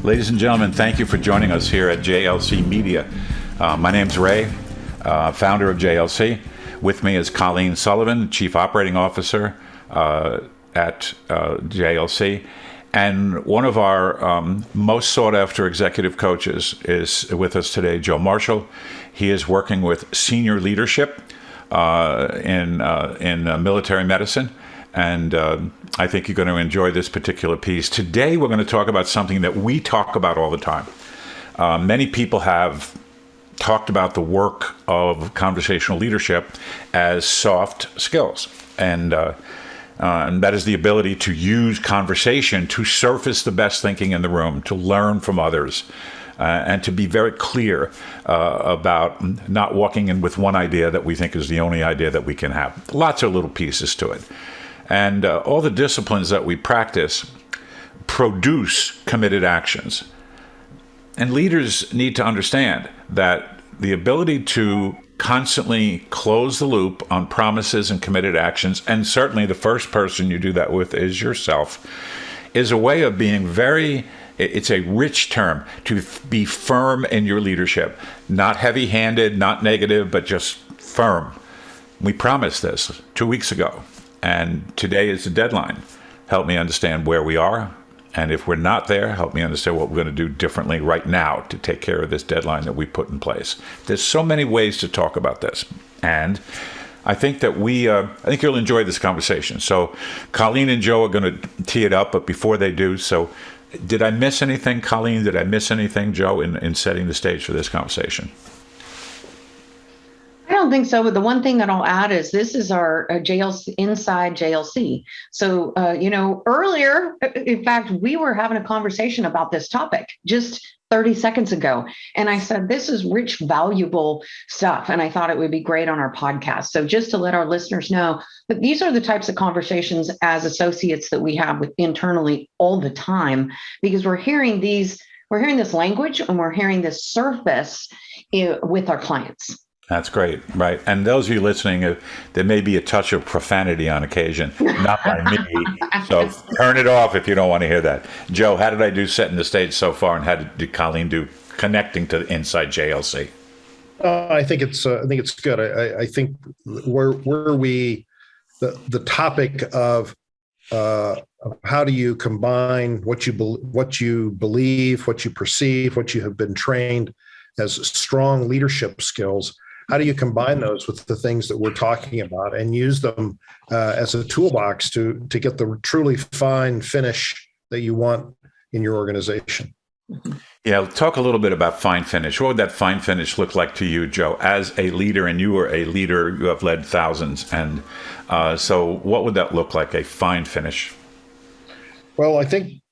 Ladies and gentlemen, thank you for joining us here at JLC Media. My name's Ray, founder of JLC. With me is Colleen Sullivan, Chief Operating Officer at JLC. And one of our most sought-after executive coaches is with us today, Joe Marshall. He is working with senior leadership in military medicine. And I think you're going to enjoy this particular piece. Today, we're going to talk about something that we talk about all the time. Many people have talked about the work of conversational leadership as soft skills. And that is the ability to use conversation to surface the best thinking in the room, to learn from others, and to be very clear about not walking in with one idea that we think is the only idea that we can have. Lots of little pieces to it. And all the disciplines that we practice produce committed actions. And leaders need to understand that the ability to constantly close the loop on promises and committed actions, and certainly the first person you do that with is yourself, is a way of being it's a rich term, to be firm in your leadership. Not heavy-handed, not negative, but just firm. We promised this 2 weeks ago. And today is the deadline. Help me understand where we are. And if we're not there, help me understand what we're going to do differently right now to take care of this deadline that we put in place. There's so many ways to talk about this. And I think that I think you'll enjoy this conversation. So Colleen and Joe are going to tee it up, but before they do, so did I miss anything, Colleen? Did I miss anything, Joe, in setting the stage for this conversation? I don't think so, but the one thing that I'll add is this is our JLC, Inside JLC. So, earlier, in fact, we were having a conversation about this topic just 30 seconds ago. And I said, this is rich, valuable stuff. And I thought it would be great on our podcast. So just to let our listeners know that these are the types of conversations as associates that we have internally all the time, because we're hearing this language and we're hearing this surface with our clients. That's great, right? And those of you listening, there may be a touch of profanity on occasion, not by me. So turn it off if you don't want to hear that. Joe, how did I do setting the stage so far, and how did Colleen do connecting to Inside JLC? I think it's good. I think the topic of how do you combine what you believe, what you perceive, what you have been trained as strong leadership skills. How do you combine those with the things that we're talking about and use them as a toolbox to get the truly fine finish that you want in your organization? Yeah, talk a little bit about fine finish. What would that fine finish look like to you, Joe, as a leader? And you are a leader, you have led thousands. And so what would that look like, a fine finish? Well, I think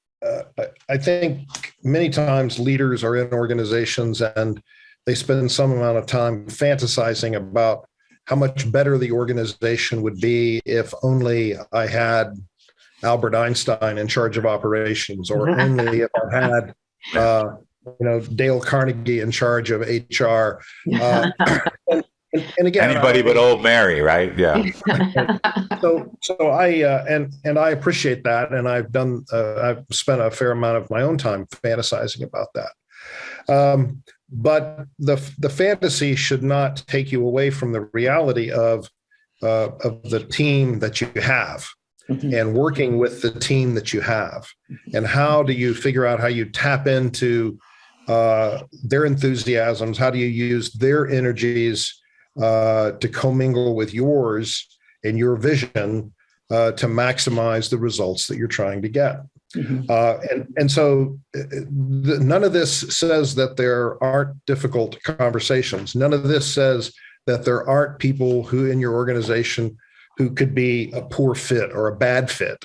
many times leaders are in organizations and they spend some amount of time fantasizing about how much better the organization would be if only I had Albert Einstein in charge of operations, or only if I had, Dale Carnegie in charge of HR. And again, anybody but old Mary, right? Yeah. So I appreciate that, and I've spent a fair amount of my own time fantasizing about that. But the fantasy should not take you away from the reality of the team that you have, and working with the team that you have, and how do you figure out how you tap into their enthusiasms? How do you use their energies to commingle with yours and your vision to maximize the results that you're trying to get? So none of this says that there aren't difficult conversations. None of this says that there aren't people who in your organization who could be a poor fit or a bad fit,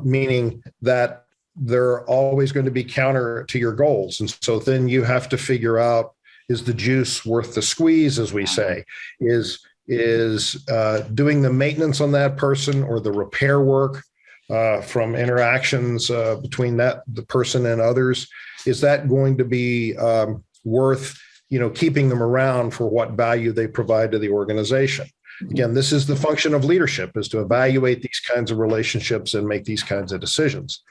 meaning that they're always going to be counter to your goals. And so then you have to figure out, is the juice worth the squeeze, as we say? Is doing the maintenance on that person or the repair work from interactions between the person and others, is that going to be worth keeping them around for what value they provide to the organization? Again, this is the function of leadership, is to evaluate these kinds of relationships and make these kinds of decisions.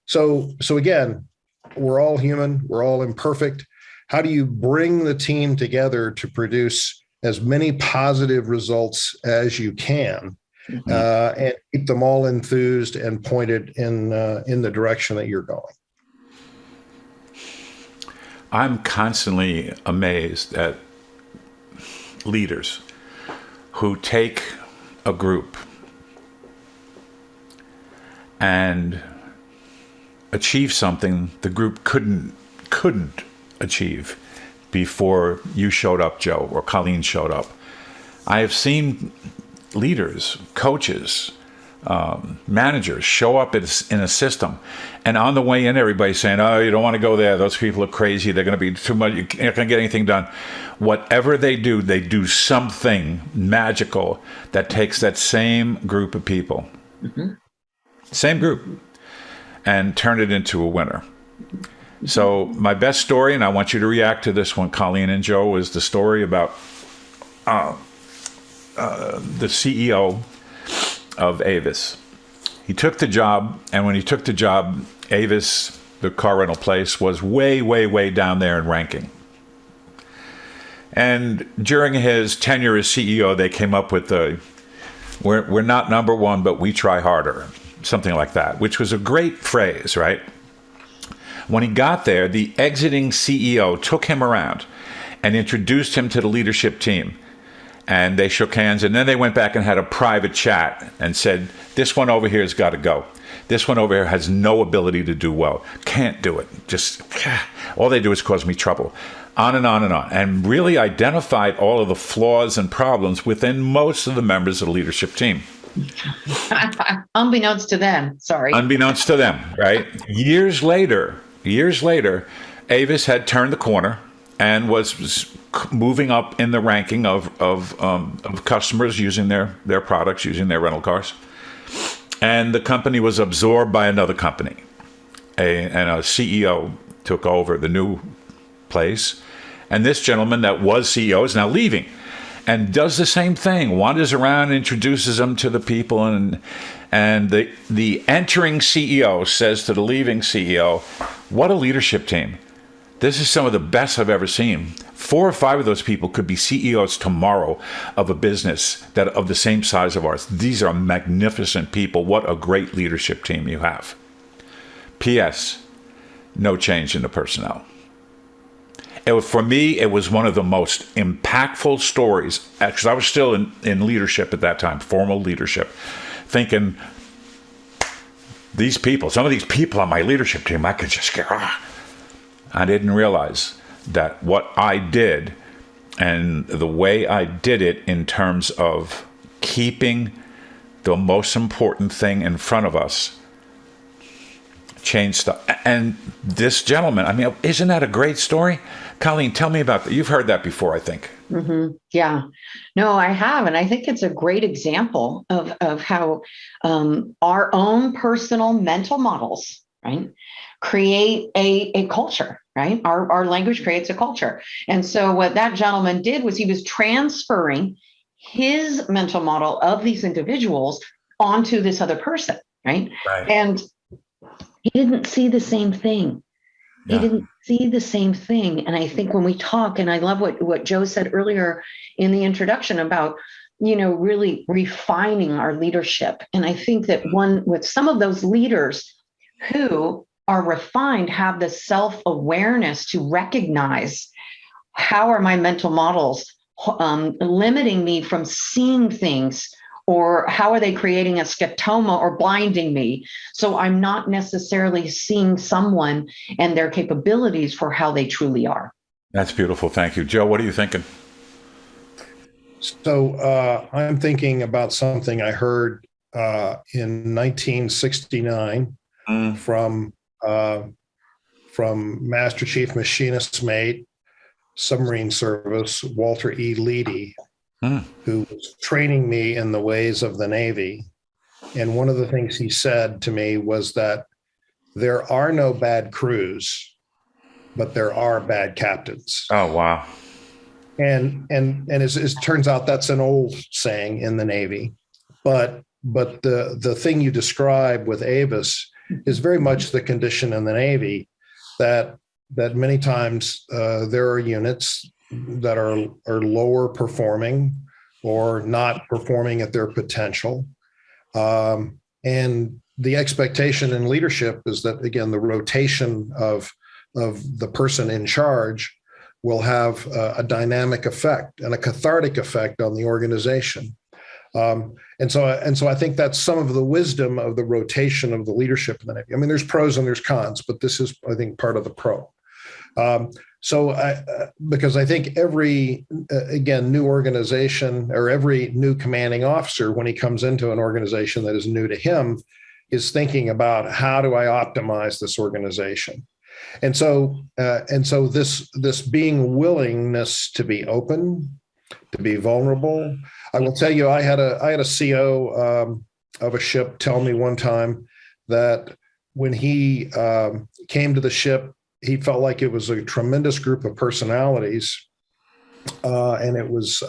So again, we're all human, we're all imperfect. How do you bring the team together to produce as many positive results as you can, and keep them all enthused and pointed in the direction that you're going? I'm constantly amazed at leaders who take a group and achieve something the group couldn't achieve before you showed up, Joe, or Colleen showed up. I have seen leaders, coaches, managers show up in a system, and on the way in, everybody's saying, "Oh, you don't want to go there. Those people are crazy. They're going to be too much. You're not going to get anything done." Whatever they do something magical that takes that same group of people, same group, and turn it into a winner. So my best story, and I want you to react to this one, Colleen and Joe, is the story about the CEO of Avis. He took the job, and when he took the job, Avis, the car rental place, was way, way, way down there in ranking. And during his tenure as CEO, they came up with we're not number one, but we try harder, something like that, which was a great phrase, right? When he got there, the exiting CEO took him around and introduced him to the leadership team. And they shook hands, and then they went back and had a private chat and said, "This one over here has got to go. This one over here has no ability to do well. Can't do it. Just, all they do is cause me trouble." On and on and on. And really identified all of the flaws and problems within most of the members of the leadership team. Unbeknownst to them, sorry. Unbeknownst to them, right? Years later, Avis had turned the corner and was moving up in the ranking of customers using their products, using their rental cars. And the company was absorbed by another company. And a CEO took over the new place. And this gentleman that was CEO is now leaving and does the same thing, wanders around, introduces them to the people. And the entering CEO says to the leaving CEO, "What a leadership team. This is some of the best I've ever seen. 4 or 5 of those people could be CEOs tomorrow of a business that of the same size of ours. These are magnificent people. What a great leadership team you have." P.S. No change in the personnel. For me, it was one of the most impactful stories, because I was still in leadership at that time, formal leadership, thinking, these people, some of these people on my leadership team, I could just get, I didn't realize that what I did and the way I did it in terms of keeping the most important thing in front of us changed stuff. And this gentleman, I mean, isn't that a great story? Colleen, tell me about that. You've heard that before, I think. Yeah, no, I have. And I think it's a great example of how our own personal mental models, right, create a culture, right? Our language creates a culture. And so what that gentleman did was he was transferring his mental model of these individuals onto this other person, right? And he didn't see the same thing. He didn't see the same thing. And I think when we talk, and I love what Joe said earlier in the introduction about, really refining our leadership. And I think that with some of those leaders who are refined have the self-awareness to recognize, how are my mental models limiting me from seeing things, or how are they creating a scotoma or blinding me? So I'm not necessarily seeing someone and their capabilities for how they truly are. That's beautiful. Thank you. Joe, what are you thinking? So I'm thinking about something I heard in 1969 from Master Chief Machinist Mate, Submarine Service, Walter E. Leedy, who was training me in the ways of the Navy. And one of the things he said to me was that there are no bad crews, but there are bad captains. Oh, wow. And it turns out that's an old saying in the Navy. But the thing you describe with Avis is very much the condition in the Navy. that many times there are units that are lower performing or not performing at their potential. And the expectation in leadership is that, again, the rotation of the person in charge will have a dynamic effect and a cathartic effect on the organization. And so I think that's some of the wisdom of the rotation of the leadership. I mean, there's pros and there's cons, but this is, I think, part of the pro. Because I think every, again, new organization or every new commanding officer, when he comes into an organization that is new to him, is thinking about, how do I optimize this organization? And so this being willingness to be open, to be vulnerable. I will tell you, I had a CO of a ship tell me one time that when he came to the ship, he felt like it was a tremendous group of personalities, and it was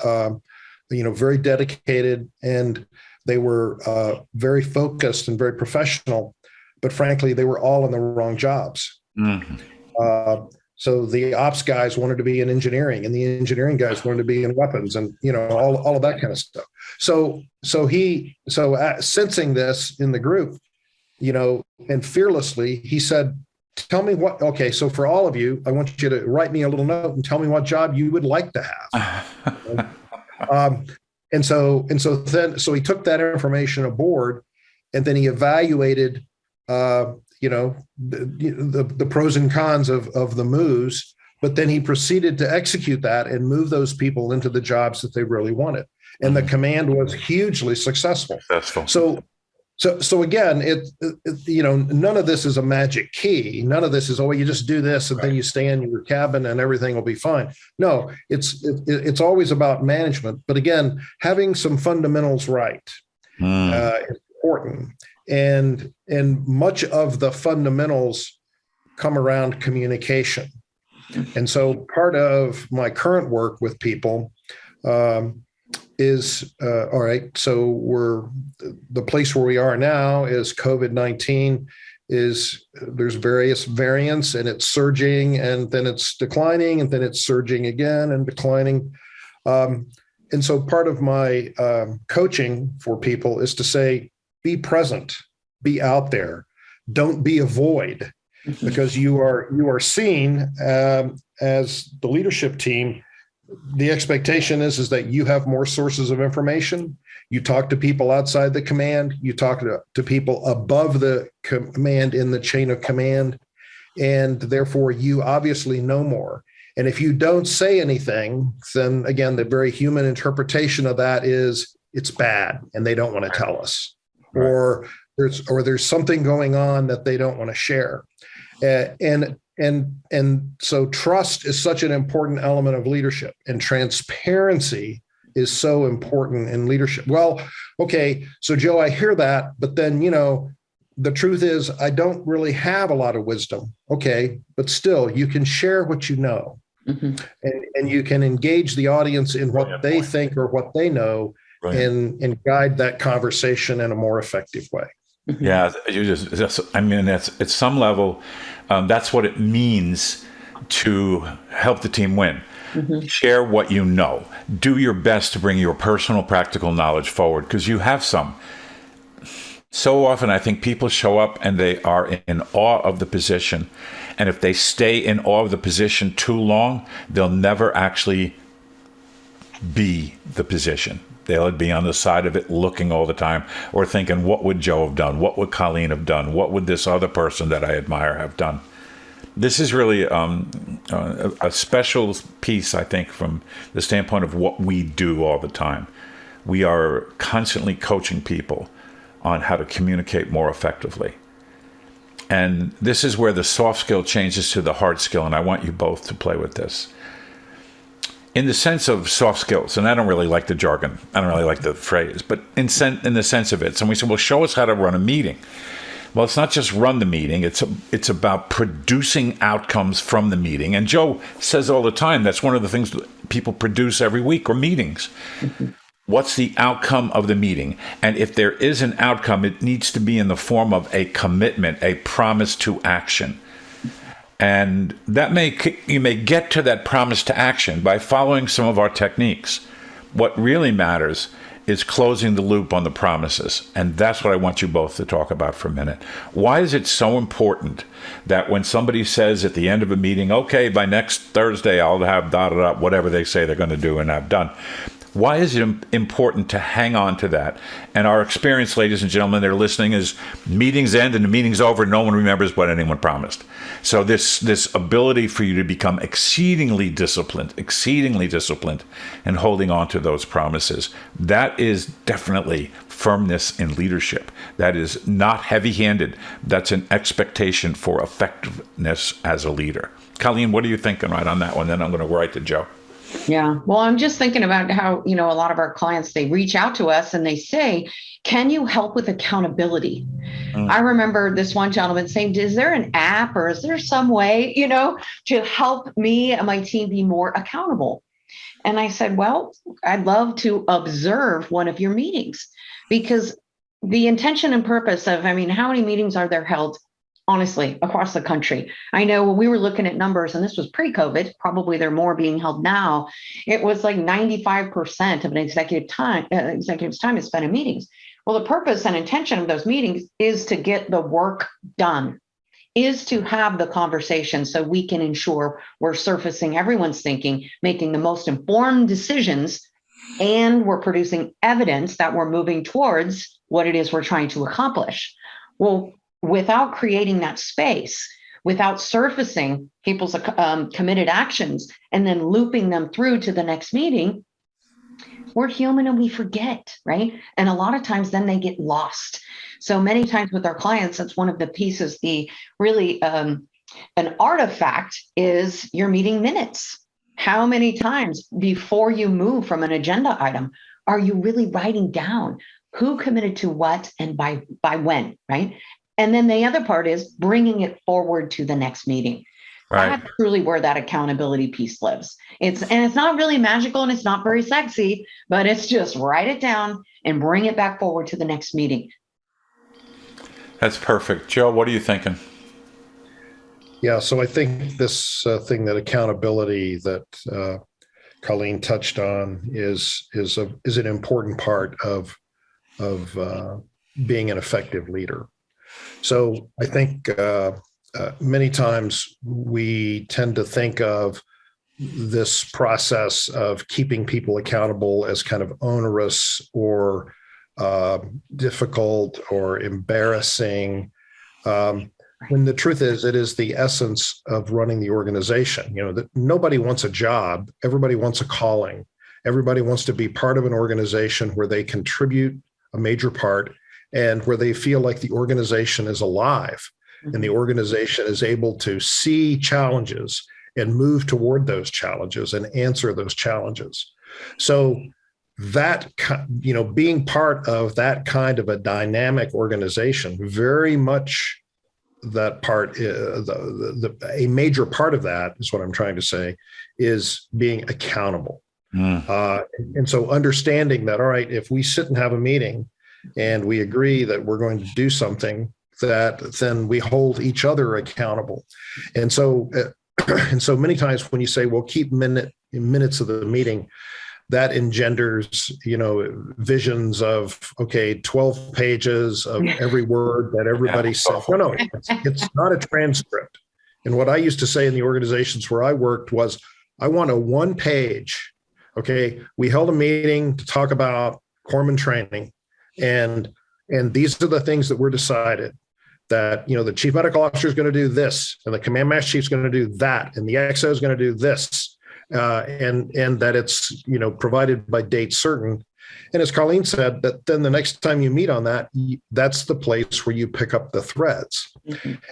very dedicated, and they were very focused and very professional, but frankly, they were all in the wrong jobs. Mm-hmm. So the ops guys wanted to be in engineering, and the engineering guys wanted to be in weapons, and all of that kind of stuff. So sensing this in the group, and fearlessly, he said, "Tell me what. Okay, so for all of you, I want you to write me a little note and tell me what job you would like to have." And so he took that information aboard, and then he evaluated, the pros and cons of the moves, but then he proceeded to execute that and move those people into the jobs that they really wanted. And the command was hugely successful. So again, none of this is a magic key. None of this is, you just do this and then you stay in your cabin and everything will be fine. No, it's always about management. But again, having some fundamentals right is important. And much of the fundamentals come around communication. And so part of my current work with people is, all right, so the place where we are now is COVID-19 there's various variants, and it's surging, and then it's declining, and then it's surging again and declining. And so part of my coaching for people is to say, be present, be out there, don't be a void, because you are seen as the leadership team. The expectation is that you have more sources of information. You talk to people outside the command. You talk to people above the command in the chain of command, and therefore you obviously know more. And if you don't say anything, then again, the very human interpretation of that is it's bad and they don't want to tell us, or there's something going on that they don't want to share. And so trust is such an important element of leadership, and transparency is so important in leadership. Well, okay, so Joe, I hear that, but then, the truth is I don't really have a lot of wisdom. Okay, but still you can share what you know, and you can engage the audience in what they think or what they know, and guide that conversation in a more effective way. Yeah, at some level, that's what it means to help the team win. Share what you know. Do your best to bring your personal practical knowledge forward, because you have some. So often I think people show up and they are in awe of the position. And if they stay in awe of the position too long, they'll never actually be the position. They'll be on the side of it looking all the time, or thinking, what would Joe have done? What would Colleen have done? What would this other person that I admire have done? This is really a special piece, I think, from the standpoint of what we do all the time. We are constantly coaching people on how to communicate more effectively. And this is where the soft skill changes to the hard skill, and I want you both to play with this. In the sense of soft skills, and I don't really like the jargon, I don't really like the phrase, but in the sense of it. So we said, well, show us how to run a meeting. Well, it's not just run the meeting, it's about producing outcomes from the meeting. And Joe says all the time, that's one of the things that people produce every week, or meetings. What's the outcome of the meeting? And if there is an outcome, it needs to be in the form of a commitment, a promise to action. And that you may get to that promise to action by following some of our techniques. What really matters is closing the loop on the promises. And that's what I want you both to talk about for a minute. Why is it so important that when somebody says at the end of a meeting, okay, by next Thursday, I'll have whatever they say they're going to do and have done. Why is it important to hang on to that? And our experience, ladies and gentlemen, that are listening, is meetings end and the meeting's over. No one remembers what anyone promised. So this ability for you to become exceedingly disciplined and holding on to those promises, that is definitely firmness in leadership. That is not heavy-handed. That's an expectation for effectiveness as a leader. Colleen, what are you thinking right on that one? Then I'm going to write to Joe. Yeah. Well, I'm just thinking about how, a lot of our clients, they reach out to us and they say, can you help with accountability? I remember this one gentleman saying, is there an app or is there some way, to help me and my team be more accountable? And I said, well, I'd love to observe one of your meetings, because the intention and purpose of, how many meetings are there held, honestly, across the country? I know when we were looking at numbers, and this was pre-COVID, probably there are more being held now. It was like 95% of an executive's time is spent in meetings. Well, the purpose and intention of those meetings is to get the work done, is to have the conversation so we can ensure we're surfacing everyone's thinking, making the most informed decisions, and we're producing evidence that we're moving towards what it is we're trying to accomplish. Well, without creating that space, without surfacing people's committed actions and then looping them through to the next meeting, we're human and we forget, right? And a lot of times then they get lost. So many times with our clients, that's one of the pieces, the really an artifact is your meeting minutes. How many times before you move from an agenda item are you really writing down who committed to what and by when, right? And then the other part is bringing it forward to the next meeting. Right. That's truly where that accountability piece lives. It's not really magical and it's not very sexy, but it's just write it down and bring it back forward to the next meeting. That's perfect. Joe, what are you thinking? Yeah, so I think this thing, that accountability that Colleen touched on is an important part of being an effective leader. So I think many times we tend to think of this process of keeping people accountable as kind of onerous or difficult or embarrassing. When the truth is, it is the essence of running the organization. That nobody wants a job. Everybody wants a calling. Everybody wants to be part of an organization where they contribute a major part and where they feel like the organization is alive and the organization is able to see challenges and move toward those challenges and answer those challenges. So that, being part of that kind of a dynamic organization, very much that part, a major part of that is what I'm trying to say, is being accountable. And so understanding that, all right, if we sit and have a meeting and we agree that we're going to do something, that then we hold each other accountable. And so many times when you say, well, keep minutes of the meeting, that engenders, visions of, 12 pages of every word that everybody said. No, it's not a transcript. And what I used to say in the organizations where I worked was, I want a 1 page. We held a meeting to talk about corpsman training. And these are the things that were decided, that, the chief medical officer is going to do this, and the command master chief is going to do that, and the XO is going to do this. And that it's, provided by date certain. And as Colleen said, that then the next time you meet on that, that's the place where you pick up the threads.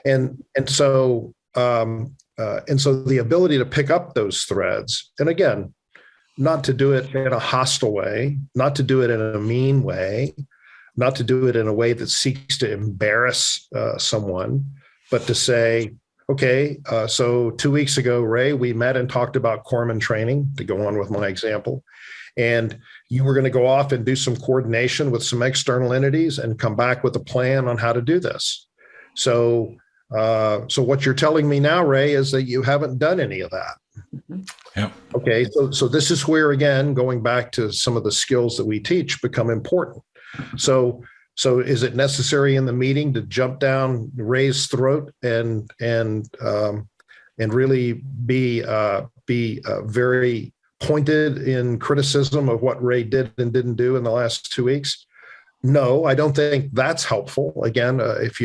And so the ability to pick up those threads, and again, not to do it in a hostile way, not to do it in a mean way, not to do it in a way that seeks to embarrass someone, but to say, so 2 weeks ago, Ray, we met and talked about corpsman training, to go on with my example. And you were going to go off and do some coordination with some external entities and come back with a plan on how to do this. So So what you're telling me now, Ray, is that you haven't done any of that. Yeah. Okay. So this is where, again, going back to some of the skills that we teach become important. So is it necessary in the meeting to jump down Ray's throat and really be very pointed in criticism of what Ray did and didn't do in the last 2 weeks? No, I don't think that's helpful. Again, if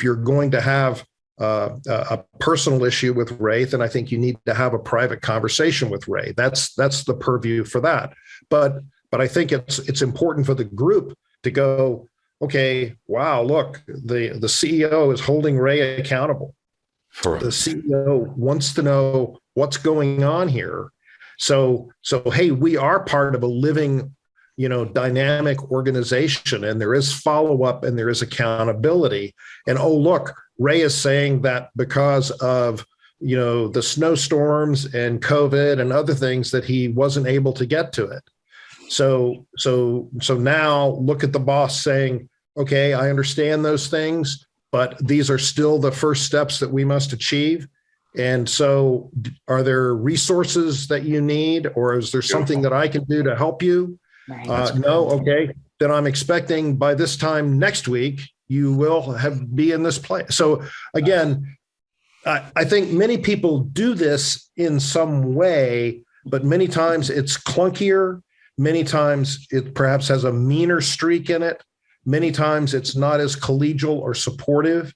you're going to have a personal issue with Ray, then I think you need to have a private conversation with Ray. That's the purview for that. But I think it's important for the group to go, okay, wow, look, the CEO is holding Ray accountable. The CEO wants to know what's going on here. So hey, we are part of a living, dynamic organization, and there is follow-up and there is accountability. And oh, look, Ray is saying that because of, the snowstorms and COVID and other things that he wasn't able to get to it. So now look at the boss saying, okay, I understand those things, but these are still the first steps that we must achieve. And so are there resources that you need, or is there something that I can do to help you? Right. No. Okay. Then I'm expecting by this time next week, you will be in this place. So again, I think many people do this in some way, but many times it's clunkier. Many times it perhaps has a meaner streak in it. Many times it's not as collegial or supportive.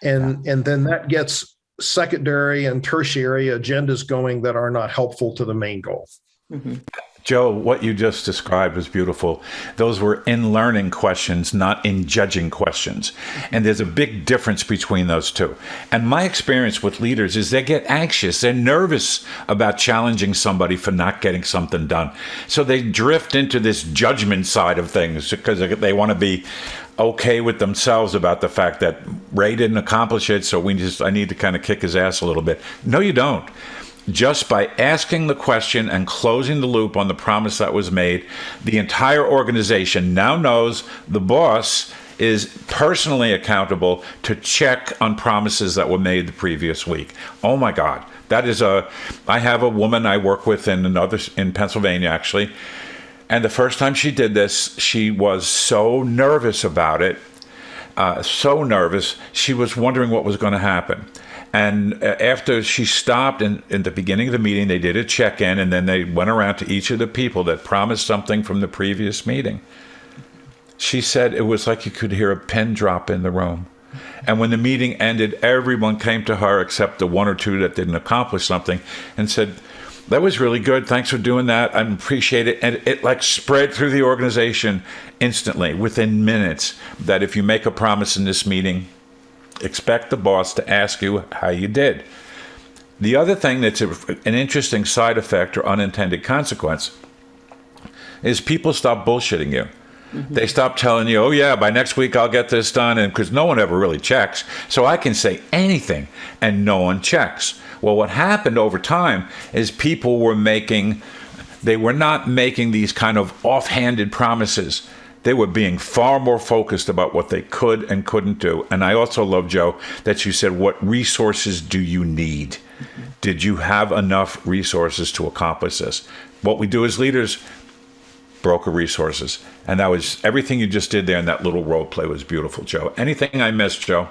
And then that gets secondary and tertiary agendas going that are not helpful to the main goal. Mm-hmm. Joe, what you just described was beautiful. Those were in learning questions, not in judging questions. And there's a big difference between those two. And my experience with leaders is they get anxious. They're nervous about challenging somebody for not getting something done. So they drift into this judgment side of things because they want to be okay with themselves about the fact that Ray didn't accomplish it, so I need to kind of kick his ass a little bit. No, you don't. Just by asking the question and closing the loop on the promise that was made, the entire organization now knows the boss is personally accountable to check on promises that were made the previous week. Oh my God. I have a woman I work with in Pennsylvania, actually. And the first time she did this, she was so nervous about it, so nervous, she was wondering what was going to happen. And after she stopped in the beginning of the meeting, they did a check-in, and then they went around to each of the people that promised something from the previous meeting. She said it was like you could hear a pin drop in the room. And when the meeting ended, everyone came to her except the one or two that didn't accomplish something and said, that was really good. Thanks for doing that. I appreciate it. And it like spread through the organization instantly, within minutes, that if you make a promise in this meeting, expect the boss to ask you how you did. The other thing that's an interesting side effect or unintended consequence is people stop bullshitting you. Mm-hmm. They stop telling you, oh yeah, by next week I'll get this done, and because no one ever really checks. So I can say anything and no one checks. Well, what happened over time is people were not making these kind of offhanded promises. They were being far more focused about what they could and couldn't do. And I also love, Joe, that you said, what resources do you need? Mm-hmm. Did you have enough resources to accomplish this? What we do as leaders, broker resources. And that was everything you just did there in that little role play was beautiful, Joe. Anything I missed, Joe?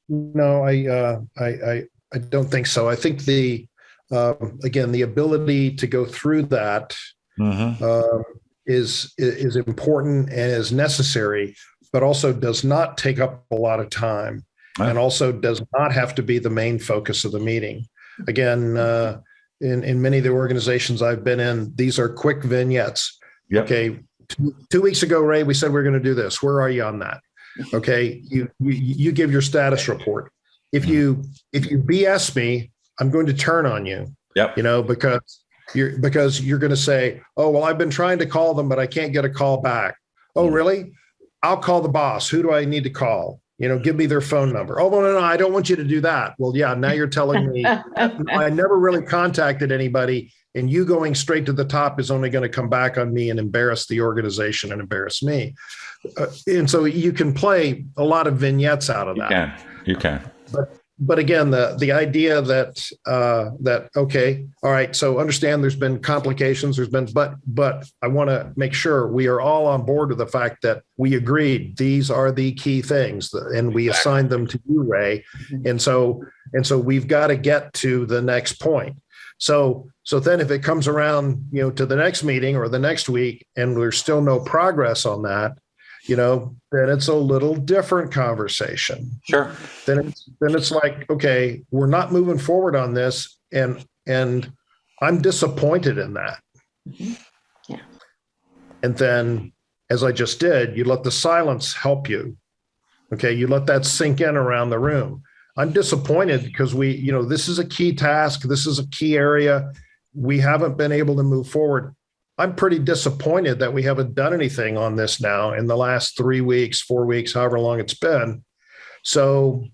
No, I don't think so. I think again, the ability to go through that Mm-hmm. Is important and is necessary, but also does not take up a lot of time, and also does not have to be the main focus of the meeting. Again, in many of the organizations I've been in, these are quick vignettes. Yep. Okay, 2 weeks ago, Ray, we said we're going to do this. Where are you on that? Okay, you give your status report. If you BS me, I'm going to turn on you. Yep. Because you're going to say, oh, well, I've been trying to call them, but I can't get a call back. Oh, really? I'll call the boss. Who do I need to call? Give me their phone number. Oh, well, no, I don't want you to do that. Well, yeah, now you're telling me I never really contacted anybody, and you going straight to the top is only going to come back on me and embarrass the organization and embarrass me. And so you can play a lot of vignettes out of that. You can. But again, the idea that okay, all right, so understand there's been complications, but I want to make sure we are all on board with the fact that we agreed these are the key things, and we assigned them to you, Ray, and so we've got to get to the next point. So then if it comes around, to the next meeting or the next week, and there's still no progress on that, then it's a little different conversation. Sure. Then it's like, okay, we're not moving forward on this, and I'm disappointed in that. Mm-hmm. Yeah. And then, as I just did, you let the silence help you. Okay, you let that sink in around the room. I'm disappointed because this is a key task. This is a key area. We haven't been able to move forward. I'm pretty disappointed that we haven't done anything on this now in the last 3 weeks, 4 weeks, however long it's been. So,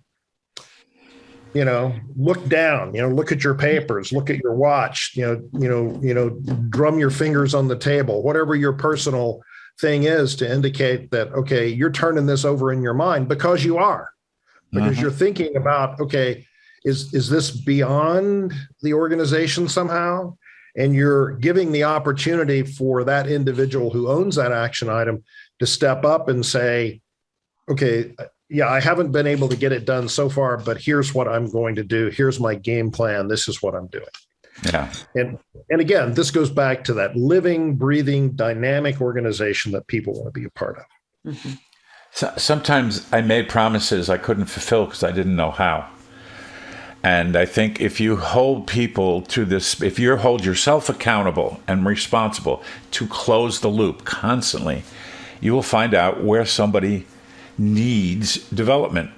look down, look at your papers, look at your watch, drum your fingers on the table, whatever your personal thing is to indicate that, okay, you're turning this over in your mind because you're thinking about, okay, is this beyond the organization somehow? And you're giving the opportunity for that individual who owns that action item to step up and say, okay, yeah, I haven't been able to get it done so far, but here's what I'm going to do. Here's my game plan. This is what I'm doing. Yeah. And again, this goes back to that living, breathing, dynamic organization that people want to be a part of. Mm-hmm. So, sometimes I made promises I couldn't fulfill because I didn't know how. And I think if you hold people to this, if you hold yourself accountable and responsible to close the loop constantly, you will find out where somebody needs development.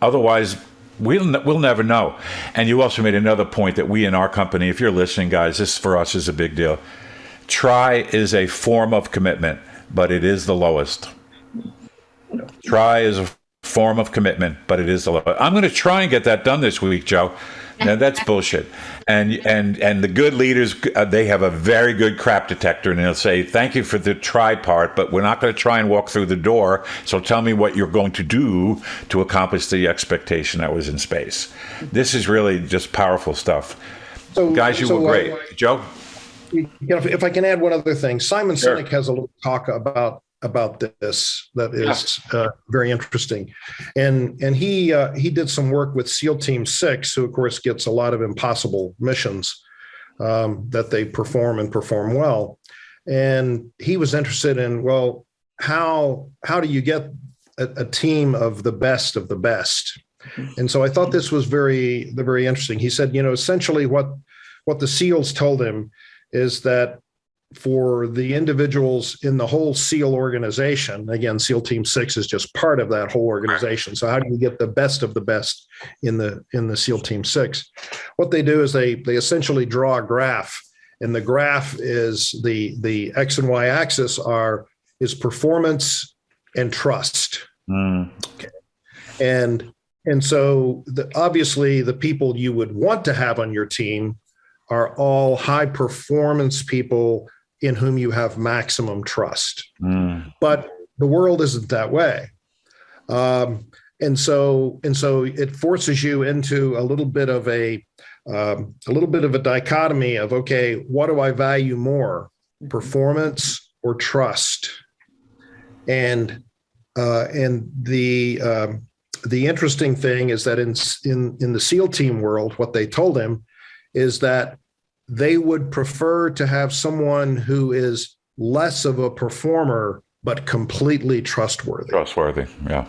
Otherwise, we'll never know. And you also made another point that we in our company, if you're listening, guys, this for us is a big deal. Try is a form of commitment, but it is the lowest. Try is a form of commitment, but it is the lowest. I'm going to try and get that done this week, Joe. Now, that's bullshit. And the good leaders, they have a very good crap detector, and they'll say, thank you for the try part, but we're not going to try and walk through the door, so tell me what you're going to do to accomplish the expectation that was in space. This is really just powerful stuff. So, guys, you were great. Joe? If I can add one other thing, Simon Sure. Sinek has a little talk about this that is very interesting, and he did some work with SEAL Team 6, who of course gets a lot of impossible missions that they perform well, and he was interested in, well, how do you get a team of the best of the best? And so I thought this was very interesting. He said, essentially what the SEALs told him is that for the individuals in the whole SEAL organization, again, SEAL Team 6 is just part of that whole organization. So how do you get the best of the best in the SEAL Team 6? What they do is they essentially draw a graph, and the graph is the X and Y axis is performance and trust. Okay. And so obviously the people you would want to have on your team are all high performance people in whom you have maximum trust. But the world isn't that way. And so it forces you into a little bit of a dichotomy of, okay, what do I value more, performance or trust? And the interesting thing is that in the SEAL team world, what they told him is that they would prefer to have someone who is less of a performer, but completely trustworthy. Yeah.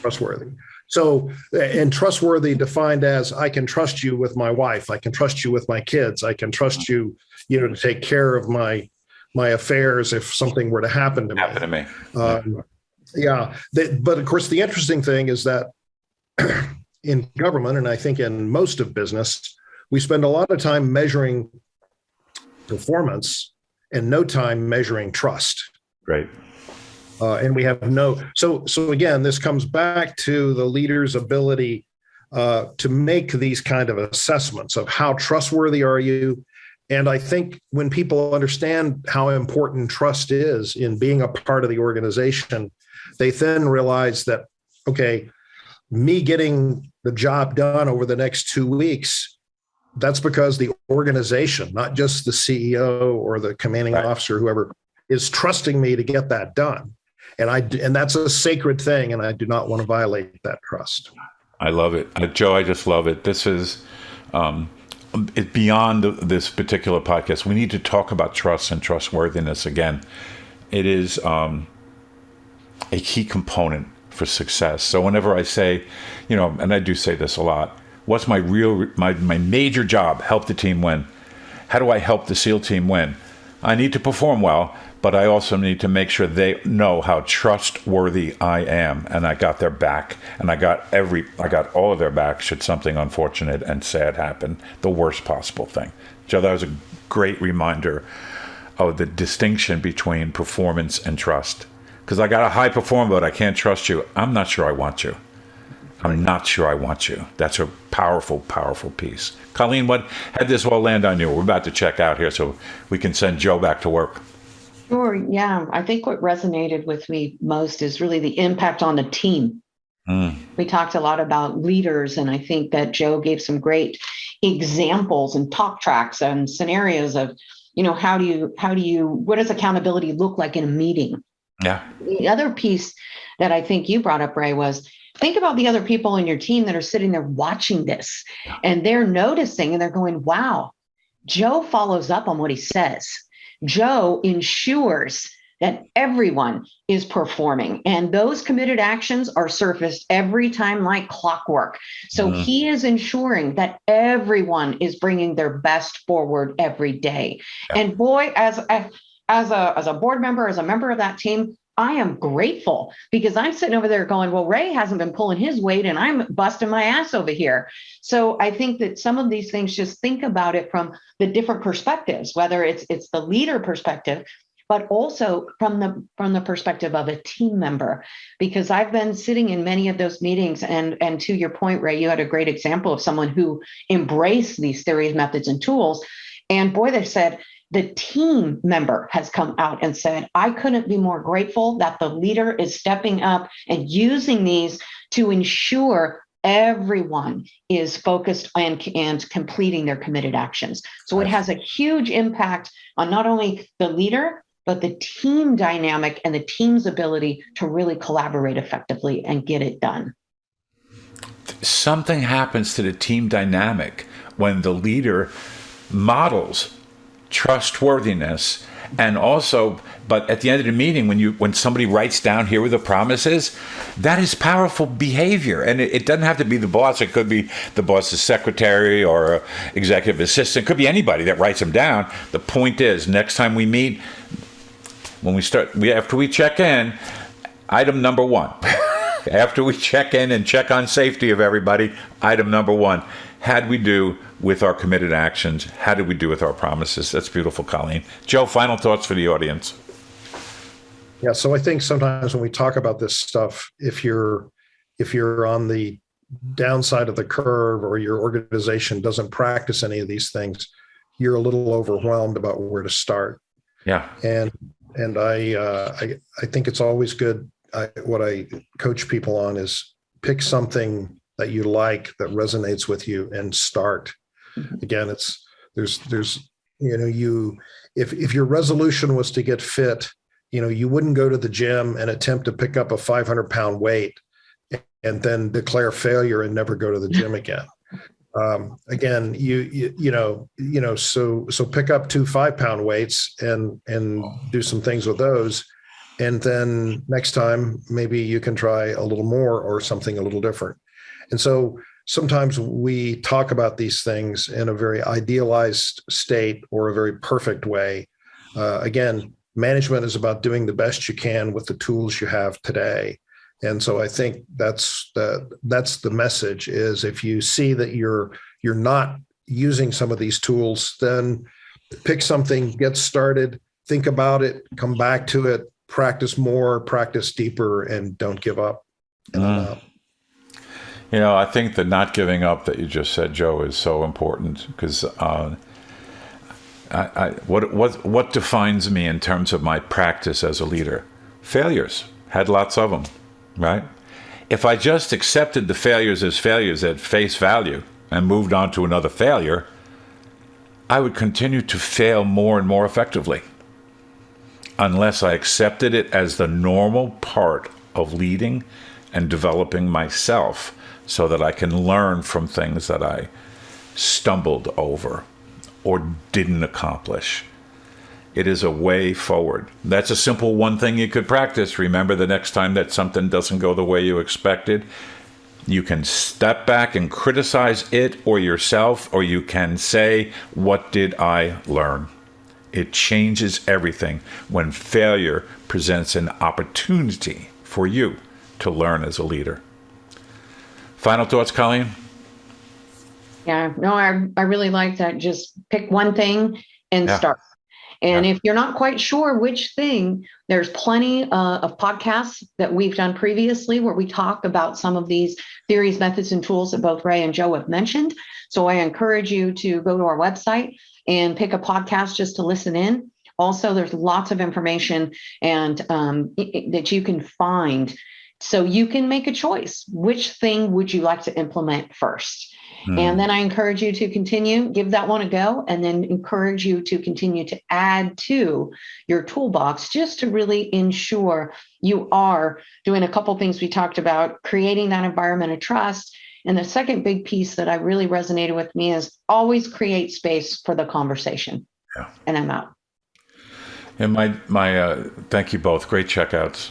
Trustworthy. So, and trustworthy defined as, I can trust you with my wife. I can trust you with my kids. I can trust you, to take care of my affairs if something were to happen to me. But of course, the interesting thing is that in government, and I think in most of business, we spend a lot of time measuring performance and no time measuring trust. Right. And we have so again, this comes back to the leader's ability to make these kind of assessments of how trustworthy are you. And I think when people understand how important trust is in being a part of the organization, they then realize that, okay, me getting the job done over the next 2 weeks, that's because the organization, not just the CEO or the commanding officer, whoever, is trusting me to get that done. And that's a sacred thing, and I do not want to violate that trust. I love it. Joe, I just love it. This is beyond this particular podcast. We need to talk about trust and trustworthiness again. It is a key component for success. So whenever I say, and I do say this a lot, what's my major job? Help the team win. How do I help the SEAL team win? I need to perform well, but I also need to make sure they know how trustworthy I am, and I got their back, and I got all of their back should something unfortunate and sad happen, the worst possible thing. Joe, that was a great reminder of the distinction between performance and trust. Because I got a high performer, but I can't trust you. I'm not sure I want you. I'm not sure I want you. That's a powerful, powerful piece. Colleen, what had this all land on you? We're about to check out here so we can send Joe back to work. Sure. Yeah. I think what resonated with me most is really the impact on the team. We talked a lot about leaders, and I think that Joe gave some great examples and talk tracks and scenarios of, what does accountability look like in a meeting? Yeah. The other piece that I think you brought up, Ray, was think about the other people in your team that are sitting there watching this, and they're noticing and they're going, wow, Joe follows up on what he says. Joe ensures that everyone is performing, and those committed actions are surfaced every time like clockwork. So he is ensuring that everyone is bringing their best forward every day. Yeah. And boy, as a board member, as a member of that team, I am grateful, because I'm sitting over there going, well, Ray hasn't been pulling his weight and I'm busting my ass over here. So I think that some of these things, just think about it from the different perspectives, whether it's the leader perspective, but also from the perspective of a team member, because I've been sitting in many of those meetings, and to your point, Ray, you had a great example of someone who embraced these theories, methods, and tools. And boy, they said, the team member has come out and said, I couldn't be more grateful that the leader is stepping up and using these to ensure everyone is focused and completing their committed actions. So it has a huge impact on not only the leader, but the team dynamic and the team's ability to really collaborate effectively and get it done. Something happens to the team dynamic when the leader models trustworthiness, and also, but at the end of the meeting, when somebody writes down, here are the promises, that is powerful behavior. And it doesn't have to be the boss. It could be the boss's secretary or executive assistant. It could be anybody that writes them down. The point is, next time we meet, after we check in, item number one, after we check in and check on safety of everybody, item number one, how did we do with our committed actions? How did we do with our promises? That's beautiful, Colleen. Joe, final thoughts for the audience. Yeah, so I think sometimes when we talk about this stuff, if you're on the downside of the curve, or your organization doesn't practice any of these things, you're a little overwhelmed about where to start. Yeah. And I think it's always good. What I coach people on is pick something that you like, that resonates with you, and start. Again, if your resolution was to get fit, you wouldn't go to the gym and attempt to pick up a 500-pound weight and then declare failure and never go to the gym again. Again, so pick up 2 5-pound weights and do some things with those. And then next time, maybe you can try a little more or something a little different. And so sometimes we talk about these things in a very idealized state or a very perfect way. Again, management is about doing the best you can with the tools you have today. And so I think that's the message, is if you see that you're not using some of these tools, then pick something, get started, think about it, come back to it, practice more, practice deeper, and don't give up. I think the not giving up that you just said, Joe, is so important because what defines me in terms of my practice as a leader? Failures. Had lots of them, right? If I just accepted the failures as failures at face value and moved on to another failure, I would continue to fail more and more effectively unless I accepted it as the normal part of leading and developing myself so that I can learn from things that I stumbled over or didn't accomplish. It is a way forward. That's a simple one thing you could practice. Remember, the next time that something doesn't go the way you expected, you can step back and criticize it or yourself, or you can say, what did I learn? It changes everything when failure presents an opportunity for you to learn as a leader. Final thoughts, Colleen? Yeah, no, I really like that. Just pick one thing and start. And if you're not quite sure which thing, there's plenty of podcasts that we've done previously where we talk about some of these theories, methods, and tools that both Ray and Joe have mentioned. So I encourage you to go to our website and pick a podcast just to listen in. Also, there's lots of information and that you can find so you can make a choice. Which thing would you like to implement first? And then I encourage you to continue, give that one a go, and then encourage you to continue to add to your toolbox just to really ensure you are doing a couple things we talked about, creating that environment of trust. And the second big piece that I really resonated with me is always create space for the conversation. Yeah. And I'm out. And my thank you both. Great checkouts.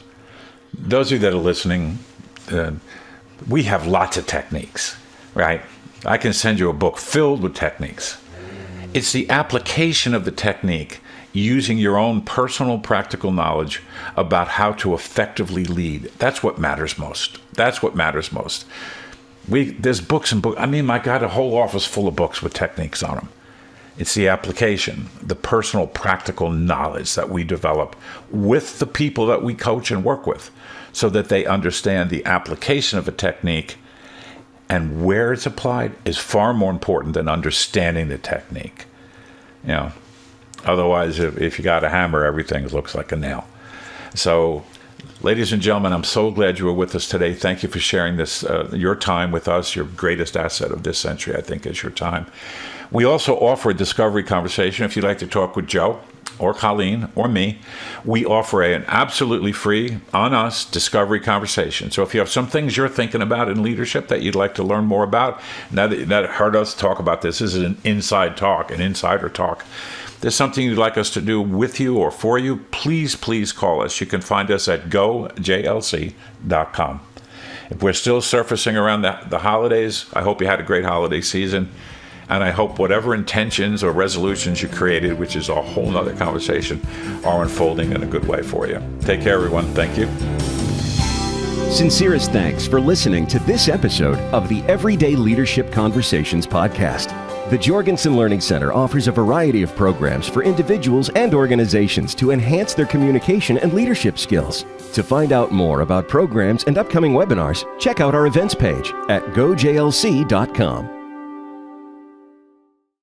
Those of you that are listening, we have lots of techniques, right? I can send you a book filled with techniques. It's the application of the technique using your own personal practical knowledge about how to effectively lead. That's what matters most. There's books and books. I mean, my God, a whole office full of books with techniques on them. It's the application, the personal practical knowledge that we develop with the people that we coach and work with so that they understand the application of a technique and where it's applied is far more important than understanding the technique. Otherwise, if you got a hammer, everything looks like a nail. So, ladies and gentlemen, I'm so glad you were with us today. Thank you for sharing this, your time with us. Your greatest asset of this century, I think, is your time. We also offer a discovery conversation. If you'd like to talk with Joe or Colleen or me, we offer an absolutely free, on us, discovery conversation. So if you have some things you're thinking about in leadership that you'd like to learn more about, now that you've heard us talk about this is an inside talk, an insider talk. There's something you'd like us to do with you or for you, please call us. You can find us at gojlc.com. If we're still surfacing around the holidays, I hope you had a great holiday season. And I hope whatever intentions or resolutions you created, which is a whole nother conversation, are unfolding in a good way for you. Take care, everyone. Thank you. Sincerest thanks for listening to this episode of the Everyday Leadership Conversations podcast. The Jorgensen Learning Center offers a variety of programs for individuals and organizations to enhance their communication and leadership skills. To find out more about programs and upcoming webinars, check out our events page at gojlc.com.